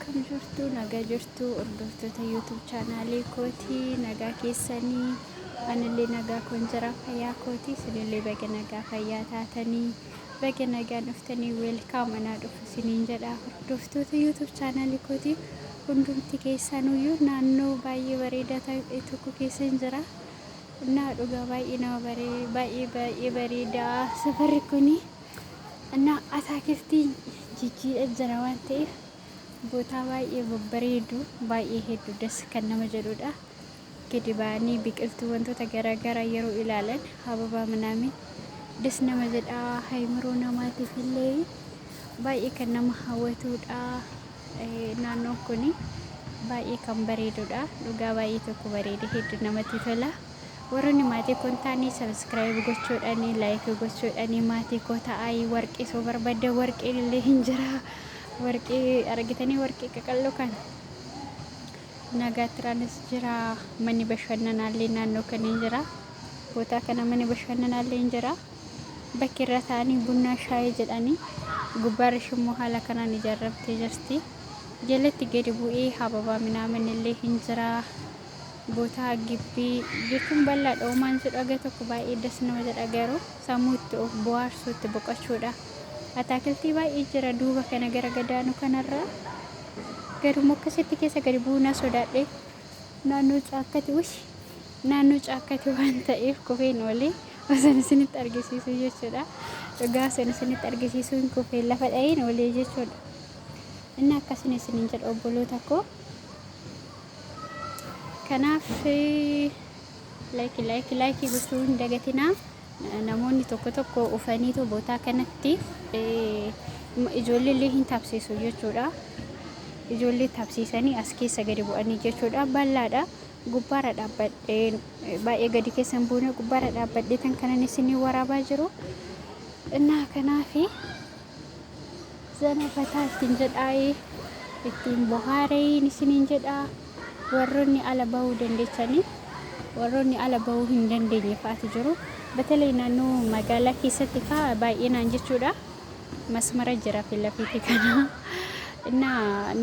akkam jirtu nagaa jirtu hordoftoota YouTube chaanaalii kootii nagaa keessanii anillee nagaa kun jira fayyaa kootii sinillee baga nagaa fayyaa taatanii baga nagaan dhuftanii weelkaam anaa dhufu siniin jedha hordoftoota YouTube chaanaalii kootii hundumti keessanuyyuu naannoo baay'ee bareedaa ta'e tokko keessan jira እና dhugaa baay'ee nama baay'ee bareedaa safarri kuni እና አታክልቲ jijjiidha jira waan ta'eef ቦታ baay'ee babbareedu baay'ee hedduu ደስ kan nama jedhudha gadi ba'anii biqiltuu wantoota garaagaraa yeroo ilaalan hababa ምናምን ደስ nama jedha haymiroo namaatiif illee baay'ee kan nama hawwatudha naannoon kuni baay'ee kan bareedudha dhugaa baay'ee tokko bareede hedduu namatti tola warroonni maatii koo ta'anii subscribe gochuudhaanii like gochuudhaanii maatii koo ta'aa warqee soo barbaadde warqee illee hin jira warqee argitanii warqee qaqalloo kan nagaatiranis jira manni bashannanaallee naannoo kan hin jira boota kana manni bashannanaallee hin jira bakki irra ta'anii bunna shaayii jedhanii gubbaarri shimmoo haala kanaan ijaarramtee jirti jalatti gadi bu'ee hababaa minaamin illee hin jira ቦታ ግቢ jechuun bal'aadha uumaan jedhaga tokko baay'ee ደስ nama jedha garuu sammuutti of bohaarsuutti boqochuudha atakiltii baay'ee jira duuba kana gara gadaanu kanarra garuu akkasitti keessa gadi buuna sodaadhe naannoo caakkati waan ta'eef kufeen olee osoo isinitti argisiisu jechuudha dhugaa osoo isinitti argisiisuun kufeen lafa dha'een olee jechuudha inni akkasini isiniin jedha obboloota koo kanaaf like gochuun dagatina namoonni tokko ufaniitu boota kanatti ijoollee illee hin taabsisu jechuudha ijoollee taabsisanii as keessa gadi bu'anii jechuudha bal'aadha gubbaarra dhaabbadhee baay'ee gadi keessan buune gubbaarra dhaabbadhee tan kanan isinii waraabaa jiru innaa kanaafi zana fataa ittiin jedhaa'ee ittiin bohaaree isiniin jedhaa warroonni ala bahuu dandeechanii warroonni ala bahuu hin dandeenye fa'aati jiru batalee naannoo magaalaa keessatti faa baay'inaan jechuudha masmara jira filafiiti kana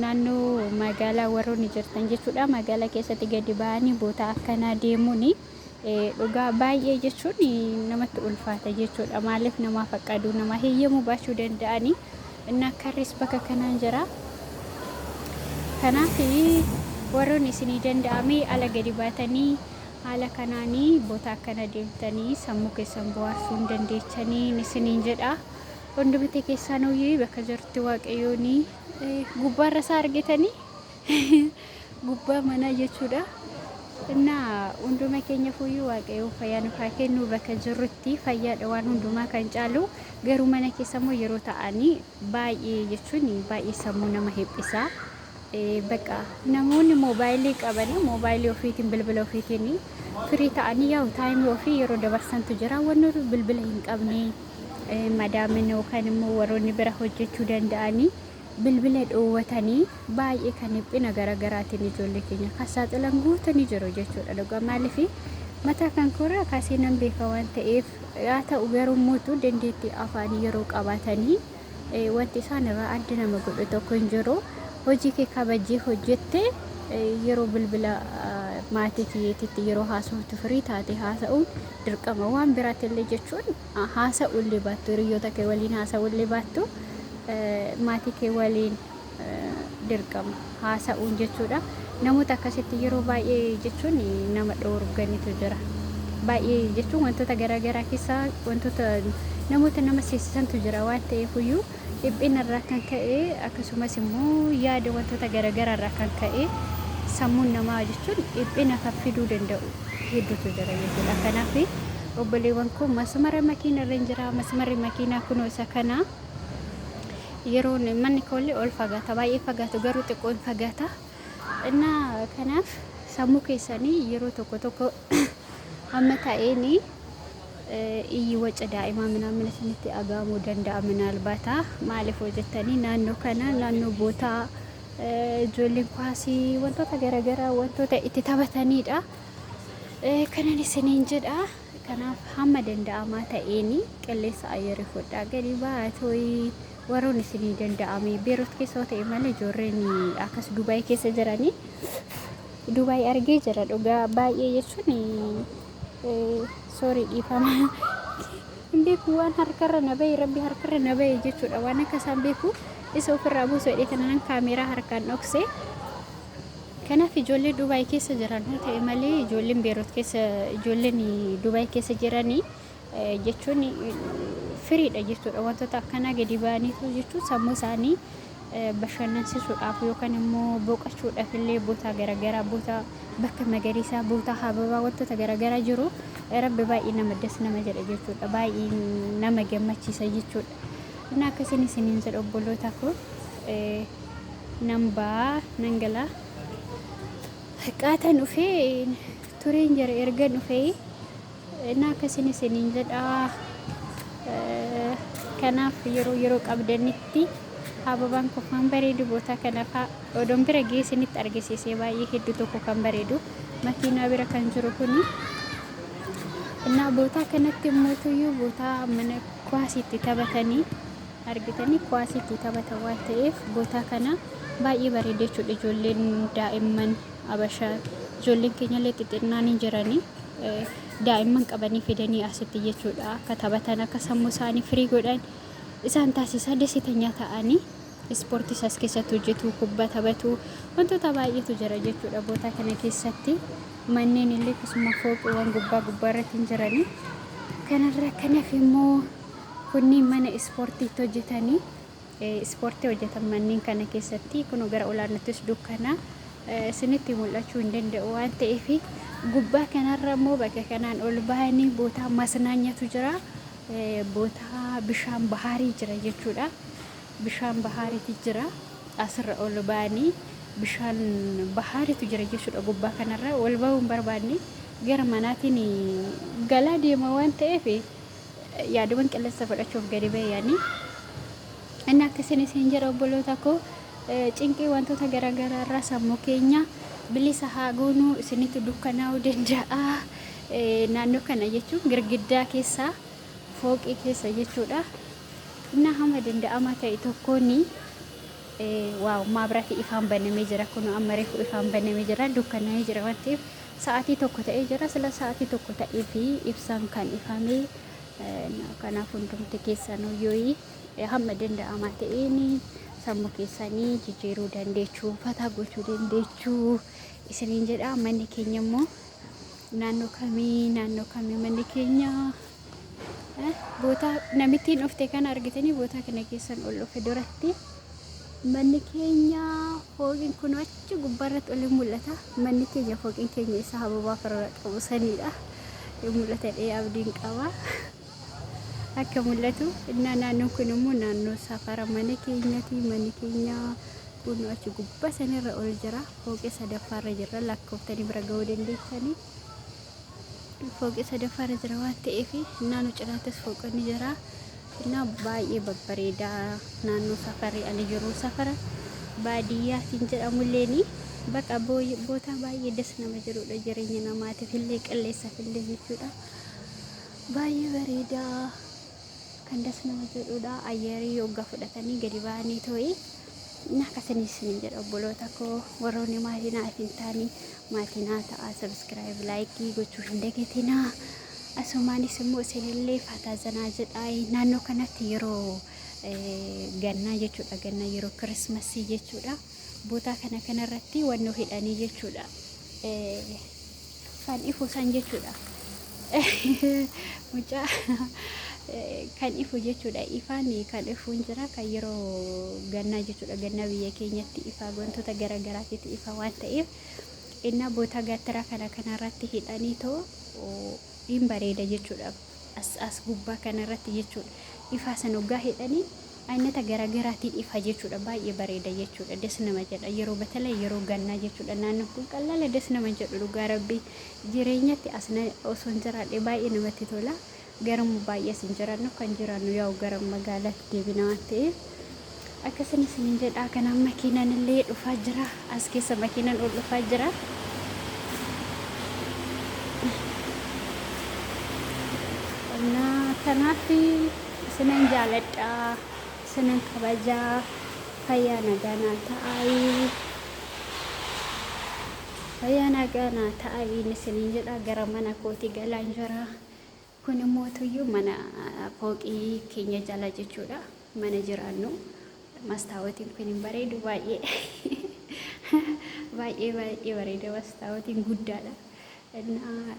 naannoo magaalaa warroonni jirtan jechuudha magaalaa keessatti gadi ba'anii boota akkanaa deemuuni dhugaa baay'ee jechuun namatti ulfaata jechuudha maaliif namaa faqqaduu nama heeyyamuu baachuu danda'anii innaa karris bakka kanaan jira kanaaf warroonni isinii danda'amee ala gadi baatanii haala kanaanii boota akkana deemtanii sammuu keessan bohaarsuu dandeechanii isiniin jedha hundumti keessanuyyuu bakka jirtu waaqayyooni gubbaarra isaa argitanii gubbaa manaa jechuudha innaa hunduma keenya fuyyuu waaqayyoo fayyaa nuuf haa kennu bakka jirrutti fayyaadha waan hundumaa kan caalu garuu mana keessammoo yeroo ta'anii baay'ee jechuun baay'ee sammuu nama hiphisaa bakka namoonni moobaayilii qabanii moobaayilii ofiitiin bilbila ofiitiin firii ta'anii yaa'u taayimii ofii yeroo dabarsantu jira wanni bilbila hin qabne madaamin yookaan immoo warroonni bira hojjechuu danda'anii bilbila dhoowwatanii baay'ee kan dhiphina garaagaraatiin ijoollee keenya kasaaxilan guutanii jiru jechuudha dhugaa maaliif mataa kan koraa kaasee nan beeka waan ta'eef yaa ta'u garuu mootuu dandeettii afaanii yeroo qabaatanii wanti isaan irraa adda nama godhu tokko hin jiru hojii kee kabajee hojjette yeroo bilbila maatii kiyyeetitti yeroo haasoftu firii taate haasa'uun dirqama waan biraatillee jechuun haasa'ullee baattu hiriyoota kee waliin haasa'ullee baattu maatii kee waliin dirqama haasa'uun jechuudha namoota akkasitti yeroo baay'ee jechuun nama dhoorganitu jira baay'ee jechuun wantoota garaagaraa keessaa wantoota namoota nama seesisantu jira waan ta'eefuyyuu dhiphina irraa kan ka'e akkasumas immoo yaada wantoota garaagaraa irraa kan ka'e sammuun namaa jechuun dhiphina kan fiduu danda'u hedduutu jira jechuudha kanaaf obboleewwan koo masmara makiinaa irra jira masmarri makiinaa kunoo isa kana yeroo manni koollee ol fagaata baay'ee fagaatu garuu xiqqoon fagaata innaa kanaaf sammuu keessanii yeroo tokko amma ta'eenii iyyi waca daa'imaa ምናምን isinitti agaamuu danda'a minaalbaata maaliif hojjettanii naannoo kana naannoo bootaa ijoolleen kwaasii wantoota garaagaraa wantoota itti taphatanidha kanan isiniin jedha kanaaf hamma danda'amaa ta'een qilleensa ayyere fudhaa gadi baatooyi warroon isinii danda'ame Beerut keessa ta'e malee ijoolleen akkas Dubaay keessa jiranii Dubaay argee jira dhugaa baay'ee jechuun sorry dhiifama beeku waan harkarra na bahe rabbi harkarra na bahe jechuudha waan akka isaan beeku isa ofirraa buusu jedhee kanaan kaameeraa harkaan dhoksee kanaaf ijoollee Dubaay keessa jiran ta'e malee ijoolleen Beerut keessa ijoolleen Dubaay keessa jiranii jechuun firiidha jechuudha wantoota akkanaa gadi ba'aniitu jechuun sammuu isaanii bashannansiisuudhaaf yookaan immoo boqochuudhaaf illee boota garaagaraa boota bakka magariisaa boota hababaa wantoota garaagaraa jiru rabbi baay'ee nama das nama jedha jechuudha baay'ee nama gammachiisa jechuudha እና akkasiin isiniin jedha obboloota koo nambaa nangala qaatan dhufee tureen jira erga dhufee እና akkasiin isiniin jedha kanaaf yeroo qabdanitti hababaan ko kan bareedu boota kanaaf odon bira geessinitti argisiisee baay'ee hedduu tokko kan bareedu makiinaa bira kan jiru kuni እና boota kanatti mootuyyuu boota mana kwaasitti taphatanii argitanii kwaasitti taphatan waan ta'eef boota kana baay'ee bareeda jechuudha ijoolleen daa'imman abashaa ijoolleen keenyallee xixinnaan hin jiranii daa'imman qabanii fidanii asitti jechuudha akka taphatan akka sammuu isaanii firii godhan isaan taasisaa deessitanii ta'anii ispoortii isaas keessatti hojjetu kubbaa taphatu wantoota baay'eetu jira jechuudha boota kana keessatti manneen illee akkasuma fooqiiwwan gubbaa irratti hin jiranii kanarra kanaaf immoo kunniin mana ispoortiitti hojjetanii ispoortii hojjetan manneen kana keessatti kun gara olaanaattis dukkana isinitti mul'achuu hin danda'u waan ta'eef gubbaa kanarra immoo bakka kanaan ol bahanii boota masnaanyatu jira boota bishaan bahaarii jira jechuudha bishaan bahaariitu jira asirra ol bahanii bishaan bahaariitu jira jechuudha gubbaa kanarra ol bahuun barbaadne gara manaatiin galaa deema waan ta'eef yaaduun qilleensa fudhachuuf gadi ba'e yaani inni akkasiin isin jedha obboloota koo cinqii wantoota garaagaraa irraa sammuu keenya bilisa haa goonu isinitti dukkanaa'uu danda'a naannoo kana jechuun girgiddaa keessaa fooqii keessa jechuudha inni hamma danda'ama ta'e tokkooni waaw maabiraati ifaan banamee jira kun amma reefu ifaan banamee jira dukkanaa'ee jira waan ta'eef sa'aatii tokko ta'ee jira sila sa'aatii tokko ta'ee fi ibsaan kan ifamee kanaaf hundumti keessanuu yoo hamma danda'ama ta'een sammuu keessanii jijjiiruu dandeechuu fataa gochuu dandeechuu isiniin jedha manni keenya immoo naannoo kamii manni keenya boota namittiin dhufte kana argitanii boota kana keessan ol dhufe duratti manni keenya fooqiin kun achi gubbaarratti ol mul'ata manni keenya fooqiin keenya isa hababaa farra qabu saniidha mul'ata dhee abdiin qaba akka mul'atu innaa naannoon kun immoo naannoo safara mana keenyati manni keenya kun achi gubbaa sanirra ol jira fooqii sadaffaarra jira lakkooftanii bira ga'uu dandeessanii fooqii sadaffaarra jira waan ta'eef naannoo cinaattis fooqonni jira innaa baay'ee babbareedaa naannoo safarri ali jiru safara baadiyyaatiin jedhamulleeni bakka boota baay'ee das nama jirudha jireenya namaatiif illee qilleessaaf illee jechuudha baay'ee bareedaa kan das nama jedhudha ayyarii yoggaa fudhatanii gadi ba'anii to'ee akkasiin isin jedha obboloota koo warroonni maatiin hin taane maatiin ta'a subscribe like gochuu hin dagatinaa asumaanis immoo isinillee fataa zanaa jedha naannoo kanatti yeroo gannaa jechuudha gannaa yeroo kirismasii jechuudha boota kanarratti wannoo hidhanii jechuudha kan ifu san jechuudha mucaa kan ifu jechuudha ifaan kan ifuun jira kan yeroo gannaa jechuudha gannaa biyya keenyatti ifaa wantoota garaagaraatiif ifa waan ta'eef inna boota gaattiraa kanarratti hidhanii too hin bareeda jechuudha as gubbaa kanarratti jechuudha ifaa san hoggaa hidhanii aynata garagaraatiin ifa jechuudha baay'ee bareeda jechuudha des nama jedha yeroo batala yeroo gannaa jechuudha naannoo kun qallala des nama jedhu dhugaa rabbii jireenyatti asna osoo hin jiraadhe baay'ee namatti tola garam baay'ee sin jiraannu kan jiraannu yaa'u garam magaalaatti deebina waan ta'eef akkasiin isin jedha kanaan makiinaan illee dhufaa jira as keessa makiinaan ol dhufaa jira kanaaf isinan jaaladha sinan kabajaa fayyaa nagaa ta'aa. Fayyaa nagaa ta'aa isiniin jedha. Gara mana kootii galaa jira. Kun immoo tuyyuu mana fooqii keenya jala jechuudha. Mana jiraannu. Mastaawotiin kun hin bareedu baay'ee. Baay'ee bareeda mastaawotiin guddaadha.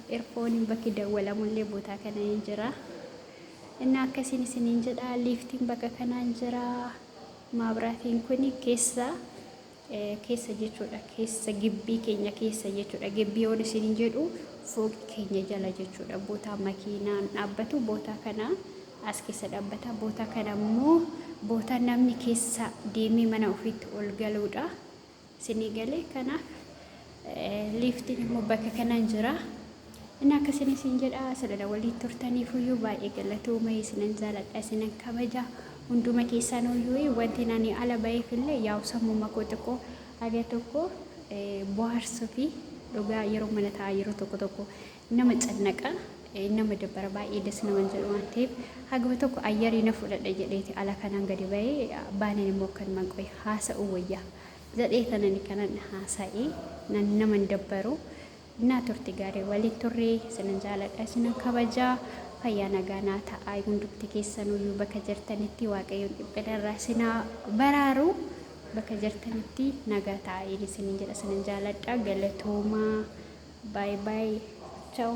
Eerfooniin bakki dawwalamullee boota kana hin jira. Inni akkasiin isiniin jedha. Liiftiin bakka kanaan jira. Maabiraatiin kun keessa jechuudha. Keessa gibbii keenya keessa jechuudha. Gibbii yoon isiniin jedhu fooqii keenya jala jechuudha. Boota makiinaan dhaabbatu boota kana as keessa dhaabbata. Boota kana immoo boota namni keessa deemee mana ofiitti ol galuudha. Isinii galee kanaaf liiftiin immoo bakka kanaan jira. Inni akkasiin isin jedha. Sadada waliin turtaniifuyyuu baay'ee galatooma isinan jaaladha, isinan kabaja. Hunduma keessaan iyyuu wanti nani ala baheefillee yaa'u sammuma koo tokko haga tokko bohaarsuu fi dhugaa yeroo mana taa'aa yeroo tokko nama cannaqa, nama dabbara baay'ee des nama jedhu waan ta'eef haga tokko ayyarii na fudhadha jedheeti ala kanaan gadi bahee baanan immoo kan manqoy haasa'u wayyaa jedhee tanani kanan haasa'ee nama dabbaru. Naa turte gaarii waliin turre isinan jaaladha, isinan kabajaa. Fayyaa nagaa ta'aa. Hundumti keessanuyyuu bakka jirtanitti waaqayyoon dhiphinarraa isinaa baraaru. Bakka jirtanitti nagaa ta'aa isiniin jedha, isinan jaaladha. Galatoomaa. Baay baay. Ciao.